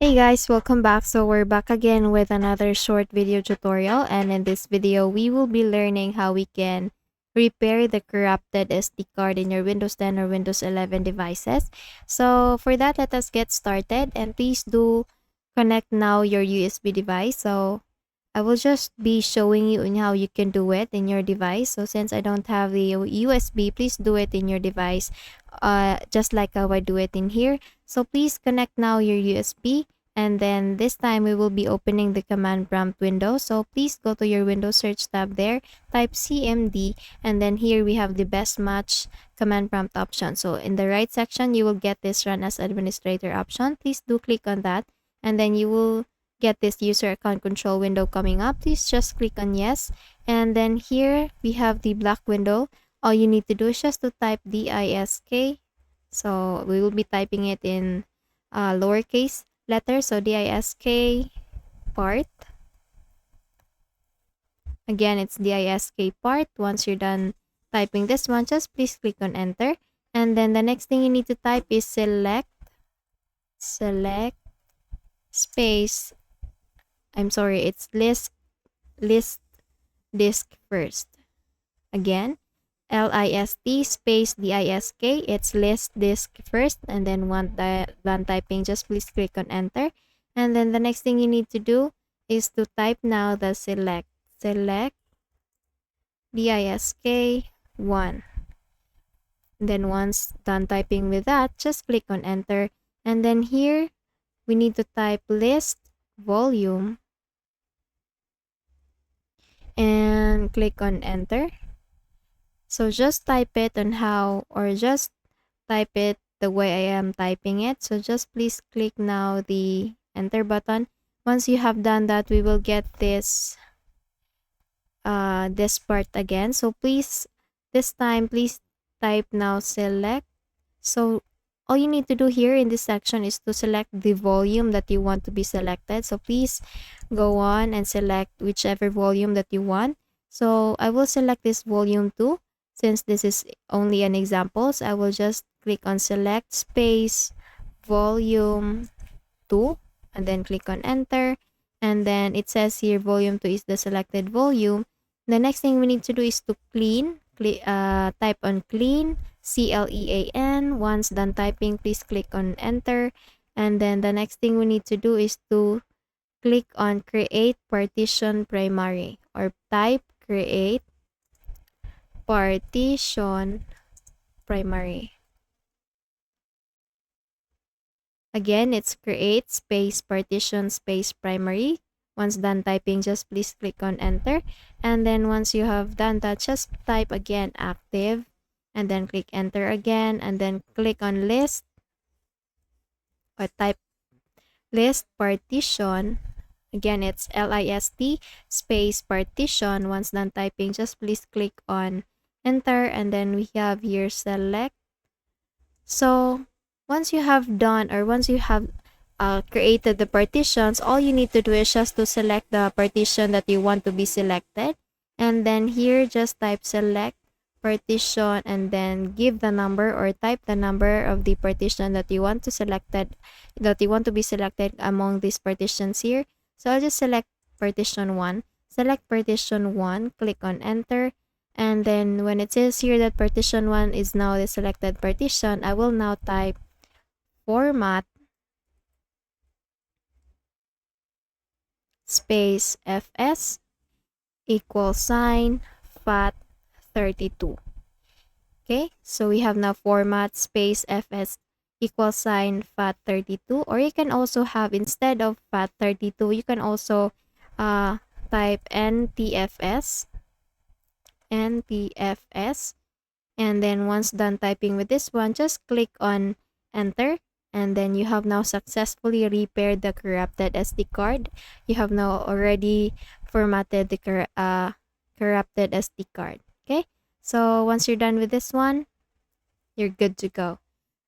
Hey guys, welcome back. So we're back again with another short video tutorial, and in this video we will be learning how we can repair the corrupted SD card in your Windows 10 or Windows 11 devices. So for that, let us get started, and please do connect now your USB device. So I will just be showing you in how you can do it in your device. So since I don't have the USB, please do it in your device just like how I do it in here. So please connect now your USB, and then this time we will be opening the command prompt window. So please go to your Windows search tab there, type CMD, and then here we have the best match command prompt option. So in the right section, you will get this run as administrator option. Please do click on that, and then you will get this user account control window coming up. Please just click on yes, and then here we have the black window. All you need to do is just to type DISK. So we will be typing it in lowercase letters. So DISK part. Again, it's DISK part. Once you're done typing this one, just please click on enter. And then the next thing you need to type is select space. I'm sorry, it's list disk first. Again, LIST space DISK. It's list disk first, and then once done typing, just please click on enter. And then the next thing you need to do is to type now the select DISK 1. Then once done typing with that, just click on enter. And then here we need to type list volume and click on enter. So just type it on how, or just type it the way I am typing it. So just please click now the enter button. Once you have done that, we will get this part again. So please, this time, please type now select. So all you need to do here in this section is to select the volume that you want to be selected. So please go on and select whichever volume that you want. So I will select this volume 2. Since this is only an example, so I will just click on select space volume 2 and then click on enter. And then it says here volume 2 is the selected volume. The next thing we need to do is to type on clean, CLEAN. Once done typing, please click on enter. And then the next thing we need to do is to click on create partition primary, or type create partition primary. Again, it's create space partition space primary. Once done typing, just please click on enter. And then once you have done that, just type again active and then click enter again, and then click on list, or type list partition. Again, it's LIST space partition. Once done typing, just please click on enter, and then we have here select. So once you have done, or once you have created the partitions, all you need to do is just to select the partition that you want to be selected, and then here just type select partition and then give the number, or type the number of the partition that you want to be selected among these partitions here. So I'll just select partition 1. Select partition 1, click on enter, and then when it says here that partition 1 is now the selected partition, I will now type format space FS equal sign FAT32. Okay, so we have now format space FS equal sign FAT32, or you can also have, instead of FAT32, you can also type NTFS, and then once done typing with this one, just click on enter, and then you have now successfully repaired the corrupted SD card. You have now already formatted the corrupted SD card. Okay, so once you're done with this one, you're good to go.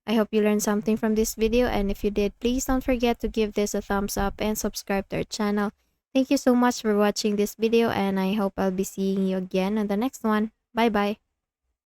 I hope you learned something from this video, and if you did, please don't forget to give this a thumbs up and subscribe to our channel. Thank you so much for watching this video, and I hope I'll be seeing you again on the next one. Bye bye.